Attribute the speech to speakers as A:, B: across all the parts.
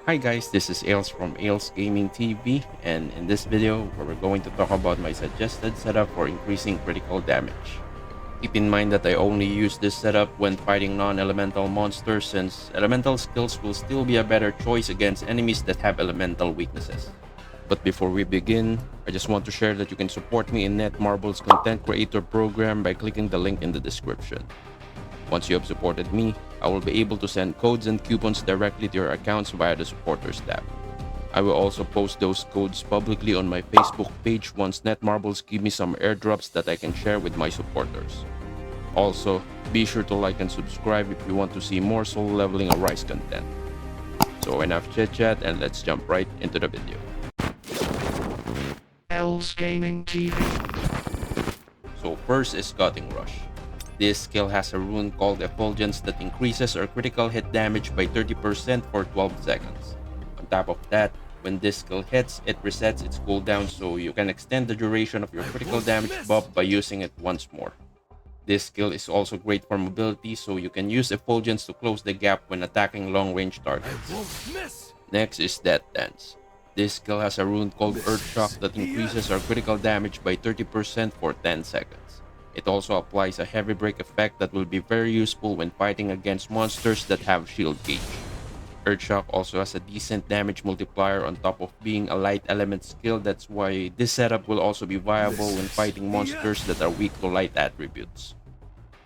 A: Hi guys, this is Ails from Ails Gaming TV, and in this video we're going to talk about my suggested setup for increasing critical damage. Keep in mind that I only use this setup when fighting non-elemental monsters, since elemental skills will still be a better choice against enemies that have elemental weaknesses. But before we begin, I just want to share that you can support me in Netmarble's content creator program by clicking the link in the description. Once you have supported me, I will be able to send codes and coupons directly to your accounts via the supporters tab. I will also post those codes publicly on my Facebook page once Netmarbles give me some airdrops that I can share with my supporters. Also, be sure to like and subscribe if you want to see more solo leveling Arise content. So enough chit chat and let's jump right into the video.
B: L's Gaming TV.
A: So first is Cutting Rush. This skill has a rune called Effulgence that increases our critical hit damage by 30% for 12 seconds. On top of that, when this skill hits, it resets its cooldown, so you can extend the duration of your critical damage buff by using it once more. This skill is also great for mobility, so you can use Effulgence to close the gap when attacking long-range targets. Next is Death Dance. This skill has a rune called Earthshock that increases our critical damage by 30% for 10 seconds. It also applies a heavy break effect that will be very useful when fighting against monsters that have shield gauge. Earthshock also has a decent damage multiplier on top of being a light element skill, that's why this setup will also be viable when fighting monsters that are weak to light attributes.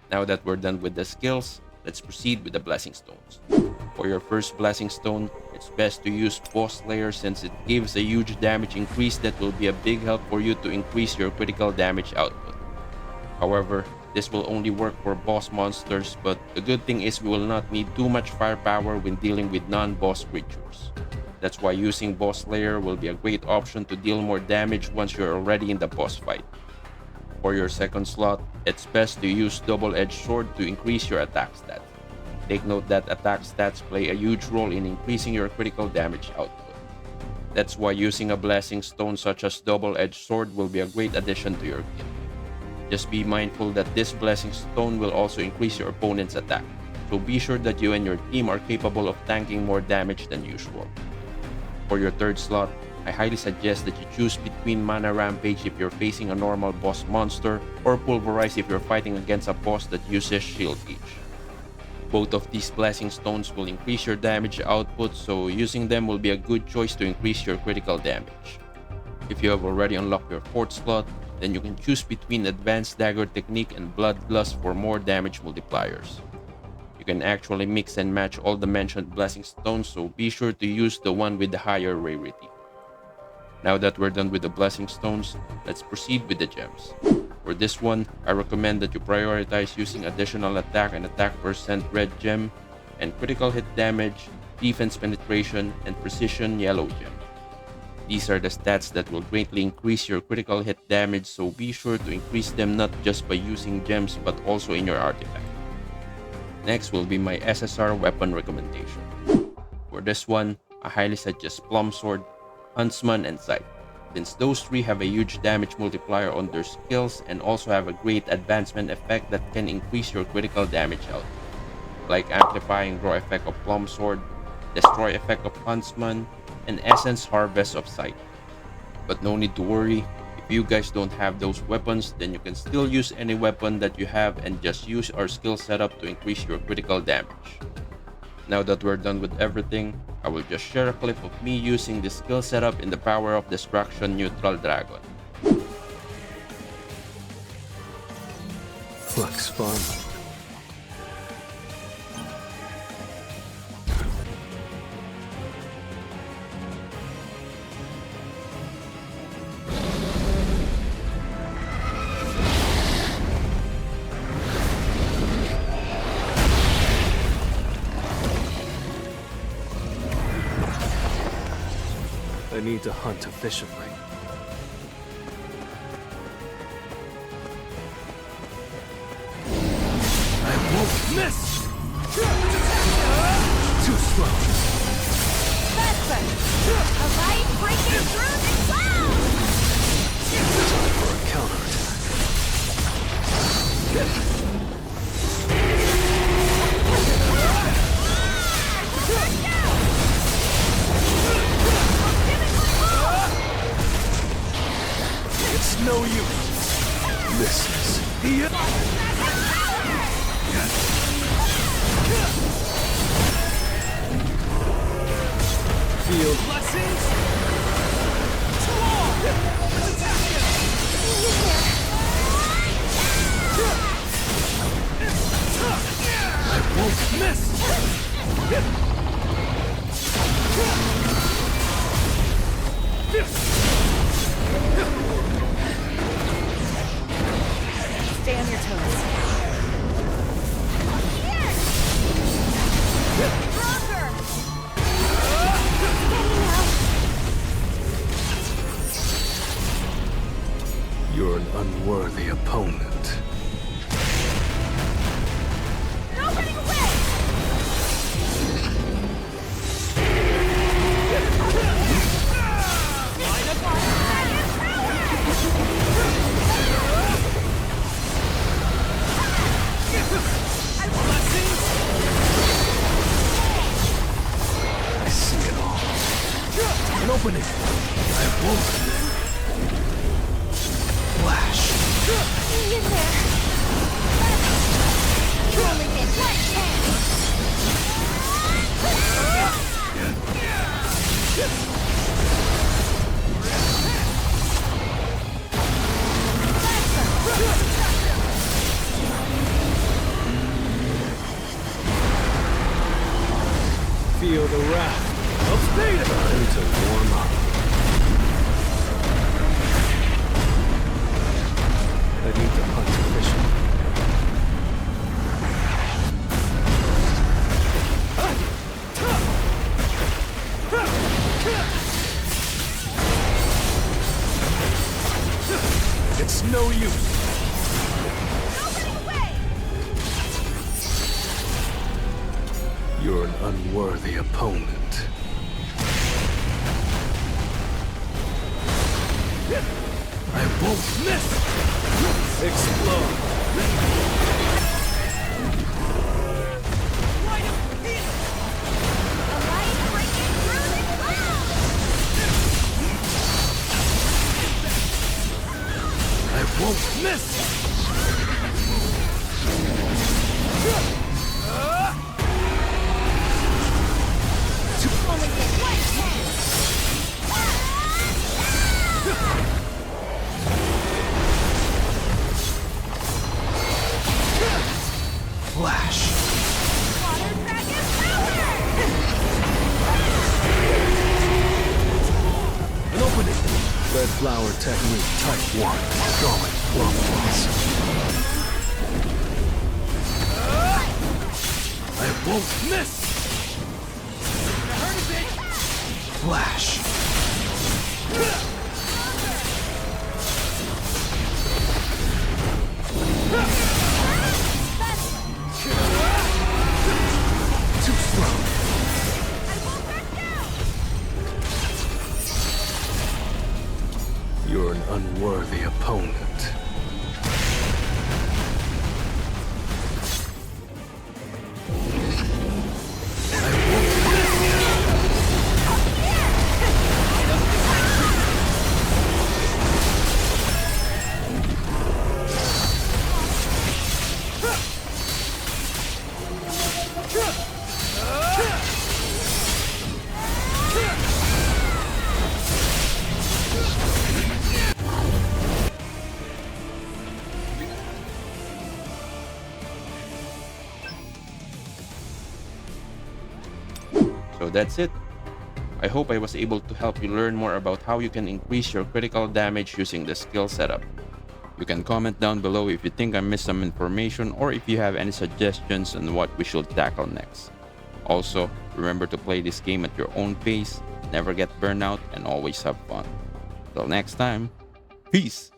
A: Now that we're done with the skills, let's proceed with the Blessing Stones. For your first Blessing Stone, it's best to use Boss Slayer since it gives a huge damage increase that will be a big help for you to increase your critical damage output. However, this will only work for boss monsters, but the good thing is we will not need too much firepower when dealing with non-boss creatures. That's why using Boss Slayer will be a great option to deal more damage once you're already in the boss fight. For your second slot, it's best to use Double-Edged Sword to increase your attack stats. Take note that attack stats play a huge role in increasing your critical damage output. That's why using a Blessing Stone such as Double-Edged Sword will be a great addition to your kit. Just be mindful that this Blessing Stone will also increase your opponent's attack, so be sure that you and your team are capable of tanking more damage than usual. For your third slot, I highly suggest that you choose between Mana Rampage if you're facing a normal boss monster, or Pulverize if you're fighting against a boss that uses shield gauge. Both of these Blessing Stones will increase your damage output, so using them will be a good choice to increase your critical damage. If you have already unlocked your fourth slot, then you can choose between Advanced Dagger Technique and Bloodlust for more damage multipliers. You can actually mix and match all the mentioned Blessing Stones, so be sure to use the one with the higher rarity. Now that we're done with the Blessing Stones, let's proceed with the gems. For this one, I recommend that you prioritize using additional attack and attack percent red gem, and critical hit damage, defense penetration, and precision yellow gem. These are the stats that will greatly increase your critical hit damage, so be sure to increase them not just by using gems but also in your artifact. Next will be my SSR weapon recommendation. For this one, I highly suggest Plum Sword, Huntsman, and Scythe, since those three have a huge damage multiplier on their skills and also have a great advancement effect that can increase your critical damage output, like Amplifying Draw effect of Plum Sword, Destroy effect of Huntsman, and Essence Harvest of Scythe. But no need to worry, if you guys don't have those weapons, then you can still use any weapon that you have and just use our skill setup to increase your critical damage. Now that we're done with everything, I will just share a clip of me using this skill setup in the Power of Destruction Neutral Dragon.
C: Looks fun. I need to hunt efficiently. I won't miss! Too slow.
D: Faster! A light breaking through the clouds!
C: Time for a counterattack. Feel blessings. Too long. Let's attack him. I won't miss.
D: Stay on your toes. Stronger!
C: You're an unworthy opponent.
D: No running away!
C: I see it all. An opening. I won't. Flash.
D: Hang in there. You only get one
C: Feel the wrath of Theta. Time to warm up. I need to hunt efficiently. It's no use. You're an unworthy opponent. I won't miss! Explode!
D: A light breaking through the clouds!
C: I won't miss!
D: Only get one chance!
C: Flash!
D: Water dragon power!
C: An opening! Red flower technique type 1. Going clockwise. I won't miss! Flash! Too slow.
D: I won't back down!
C: You're an unworthy opponent.
A: So that's it. I hope I was able to help you learn more about how you can increase your critical damage using the skill setup. You can comment down below if you think I missed some information or if you have any suggestions on what we should tackle next. Also, remember to play this game at your own pace, never get burnout, and always have fun. Till next time, peace!